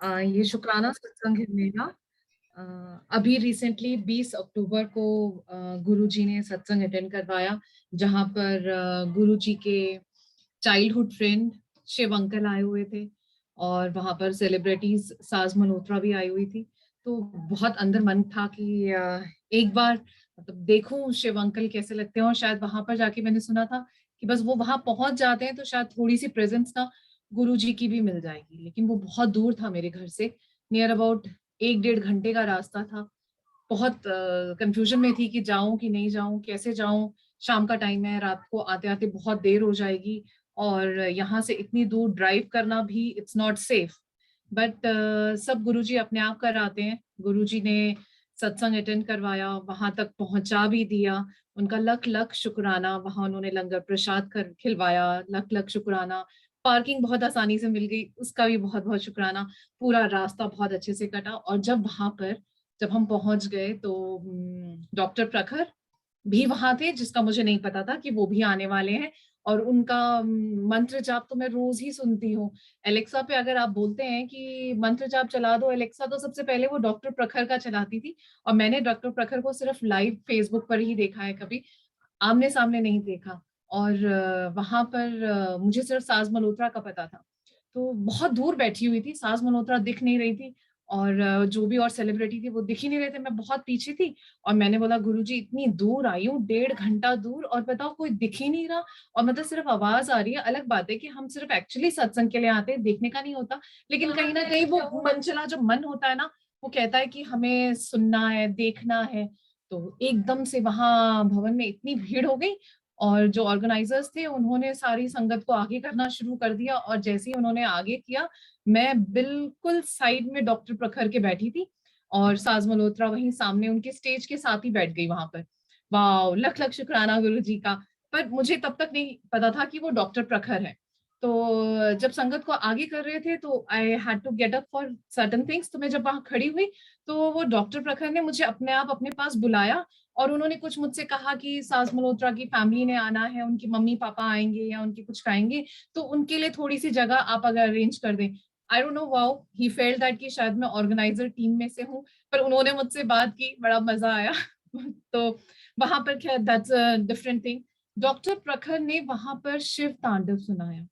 ये शुक्राना सत्संग है मेरा। अभी रिसेंटली 20 अक्टूबर को गुरुजी ने सत्संग अटेंड करवाया, जहां पर गुरुजी के चाइल्डहुड फ्रेंड शिव अंकल आए हुए थे, और वहां पर सेलिब्रिटीज साज मल्होत्रा भी आई हुई थी। तो बहुत अंदर मन था कि एक बार मतलब देखूं शिव अंकल कैसे लगते हैं। और शायद वहां पर जाके मैंने सुना था कि बस वो वहां पहुंच जाते हैं तो शायद थोड़ी सी प्रेजेंस ना गुरु जी की भी मिल जाएगी, लेकिन वो बहुत दूर था मेरे घर से। नियर अबाउट 1-1.5 घंटे का रास्ता था। बहुत कंफ्यूजन में थी कि जाऊं कि नहीं जाऊं, कैसे जाऊं। शाम का टाइम है, रात को आते आते बहुत देर हो जाएगी, और यहाँ से इतनी दूर ड्राइव करना भी इट्स नॉट सेफ। बट सब गुरुजी अपने आप कर आते हैं। गुरुजी ने सत्संग अटेंड करवाया, वहां तक पहुंचा भी दिया। उनका लख लख शुक्राना। वहां उन्होंने लंगर प्रसाद कर खिलवाया, लख लख शुक्राना। पार्किंग बहुत आसानी से मिल गई, उसका भी बहुत बहुत शुक्राना। पूरा रास्ता बहुत अच्छे से कटा, और जब हम पहुंच गए तो डॉक्टर प्रखर भी वहां थे, जिसका मुझे नहीं पता था कि वो भी आने वाले हैं। और उनका मंत्र जाप तो मैं रोज ही सुनती हूँ। एलेक्सा पे अगर आप बोलते हैं कि मंत्र जाप चला दो एलेक्सा, तो सबसे पहले वो डॉक्टर प्रखर का चलाती थी। और मैंने डॉक्टर प्रखर को सिर्फ लाइव फेसबुक पर ही देखा है, कभी आमने सामने नहीं देखा। और वहां पर मुझे सिर्फ साज मल्होत्रा का पता था। तो बहुत दूर बैठी हुई थी, सास मल्होत्रा दिख नहीं रही थी, और जो भी और सेलिब्रिटी थी वो दिख ही नहीं रहे थे। मैं बहुत पीछे थी, और मैंने बोला गुरुजी इतनी दूर आई हूँ, 1.5 घंटा दूर, और बताओ कोई दिख ही नहीं रहा। और मतलब सिर्फ आवाज आ रही है। अलग बात है कि हम सिर्फ एक्चुअली सत्संग के लिए आते हैं, देखने का नहीं होता, लेकिन कहीं ना कहीं वो मनचला जो मन होता है ना, वो कहता है कि हमें सुनना है, देखना है। तो एकदम से वहां भवन में इतनी भीड़ हो गई, और जो ऑर्गेनाइजर्स थे उन्होंने सारी संगत को आगे करना शुरू कर दिया। और जैसे ही उन्होंने आगे किया, मैं बिल्कुल साइड में डॉक्टर प्रखर के बैठी थी, और साज मल्होत्रा वहीं सामने उनके स्टेज के साथ ही बैठ गई वहां पर। वाह, लख लख शुक्राना गुरु जी का। पर मुझे तब तक नहीं पता था कि वो डॉक्टर प्रखर है। तो जब संगत को आगे कर रहे थे तो I had to get up for certain things. तो मैं जब वहां खड़ी हुई, तो वो डॉक्टर प्रखर ने मुझे अपने आप अपने पास बुलाया, और उन्होंने कुछ मुझसे कहा कि सास मल्होत्रा की फैमिली ने आना है, उनके मम्मी पापा आएंगे या उनके कुछ खाएंगे, तो उनके लिए थोड़ी सी जगह आप अगर अरेंज कर दें। I don't know, wow, he felt that कि शायद मैं ऑर्गेनाइजर टीम में से हूँ। पर उन्होंने मुझसे बात की, बड़ा मजा आया। तो वहां पर खैर that's a different thing. Doctor प्रखर ने वहां पर शिव तांडव सुनाया।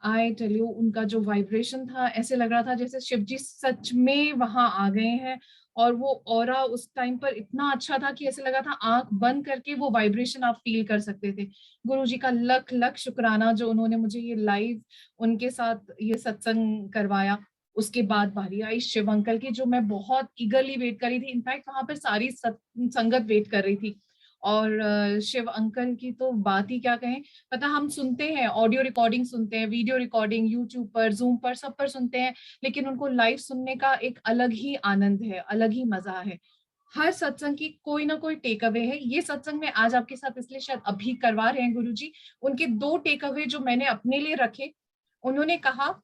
आई टेल यू, उनका जो वाइब्रेशन था, ऐसे लग रहा था जैसे शिव जी सच में वहां आ गए हैं। और वो ऑरा उस टाइम पर इतना अच्छा था कि ऐसे लगा था आंख बंद करके वो वाइब्रेशन आप फील कर सकते थे। गुरु जी का लख लख शुक्राना, जो उन्होंने मुझे ये लाइव उनके साथ ये सत्संग करवाया। उसके बाद बारी आई शिव अंकल की, जो मैं बहुत ईगरली वेट कर रही थी। इनफैक्ट वहां पर सारी संगत वेट कर रही थी। और शिव अंकल की तो बात ही क्या कहें। पता, हम सुनते हैं, ऑडियो रिकॉर्डिंग सुनते हैं, वीडियो रिकॉर्डिंग यूट्यूब पर, जूम पर, सब पर सुनते हैं, लेकिन उनको लाइव सुनने का एक अलग ही आनंद है, अलग ही मजा है। हर सत्संग की कोई ना कोई टेक अवे है। ये सत्संग में आज आपके साथ इसलिए शायद अभी करवा रहे हैं गुरुजी। उनके 2 टेक अवे जो मैंने अपने लिए रखे। उन्होंने कहा,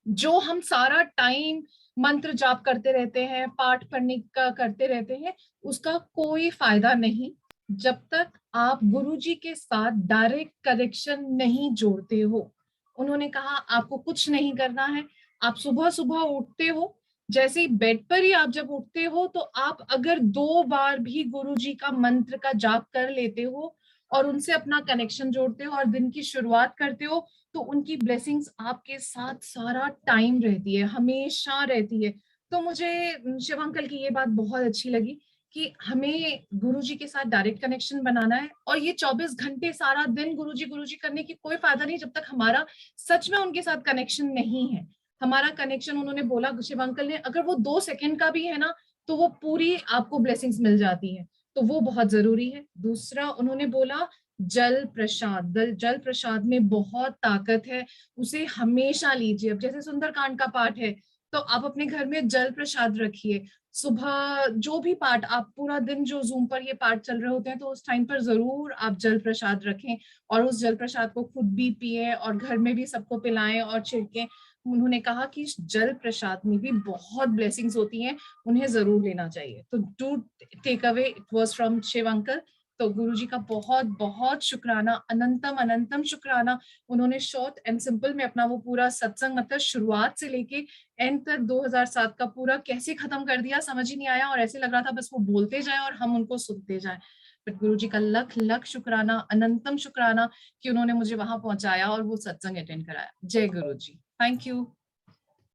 जो हम सारा टाइम मंत्र जाप करते रहते हैं, पाठ पढ़ने का करते रहते हैं, उसका कोई फायदा नहीं जब तक आप गुरुजी के साथ डायरेक्ट कनेक्शन नहीं जोड़ते हो। उन्होंने कहा आपको कुछ नहीं करना है। आप सुबह सुबह उठते हो, जैसे ही बेड पर ही आप जब उठते हो, तो आप अगर 2 बार भी गुरुजी का मंत्र का जाप कर लेते हो, और उनसे अपना कनेक्शन जोड़ते हो और दिन की शुरुआत करते हो, तो उनकी ब्लेसिंग्स आपके साथ सारा टाइम रहती है, हमेशा रहती है। तो मुझे शिव अंकल की ये बात बहुत अच्छी लगी कि हमें गुरुजी के साथ डायरेक्ट कनेक्शन बनाना है। और ये 24 घंटे सारा दिन गुरुजी करने की कोई फायदा नहीं जब तक हमारा सच में उनके साथ कनेक्शन नहीं है। हमारा कनेक्शन, उन्होंने बोला शिव अंकल ने, अगर वो 2 सेकंड का भी है ना, तो वो पूरी आपको ब्लेसिंग्स मिल जाती है। तो वो बहुत जरूरी है। दूसरा उन्होंने बोला, जल प्रसाद, जल प्रसाद में बहुत ताकत है, उसे हमेशा लीजिए। अब जैसे सुंदरकांड का पाठ है, तो आप अपने घर में जल प्रसाद रखिए। सुबह जो भी पाठ, आप पूरा दिन जो जूम पर ये पाठ चल रहे होते हैं, तो उस टाइम पर जरूर आप जल प्रसाद रखें, और उस जल प्रसाद को खुद भी पिए और घर में भी सबको पिलाएं और छिड़कें। उन्होंने कहा कि इस जल प्रसाद में भी बहुत ब्लेसिंग्स होती हैं, उन्हें जरूर लेना चाहिए। तो do take away, it was from Shiv uncle. तो गुरुजी का बहुत बहुत शुक्राना, अनंतम अनंतम शुक्राना। उन्होंने शॉर्ट एंड सिंपल में अपना वो पूरा सत्संग मतलब शुरुआत से लेके एंड तक 2007 का पूरा कैसे खत्म कर दिया समझ ही नहीं आया, और ऐसे लग रहा था बस वो बोलते जाए और हम उनको सुनते जाए। बट गुरुजी का लख लख शुक्राना, अनंतम शुक्राना कि उन्होंने मुझे वहां पहुंचाया और वो सत्संग अटेंड कराया। जय गुरुजी, थैंक यू।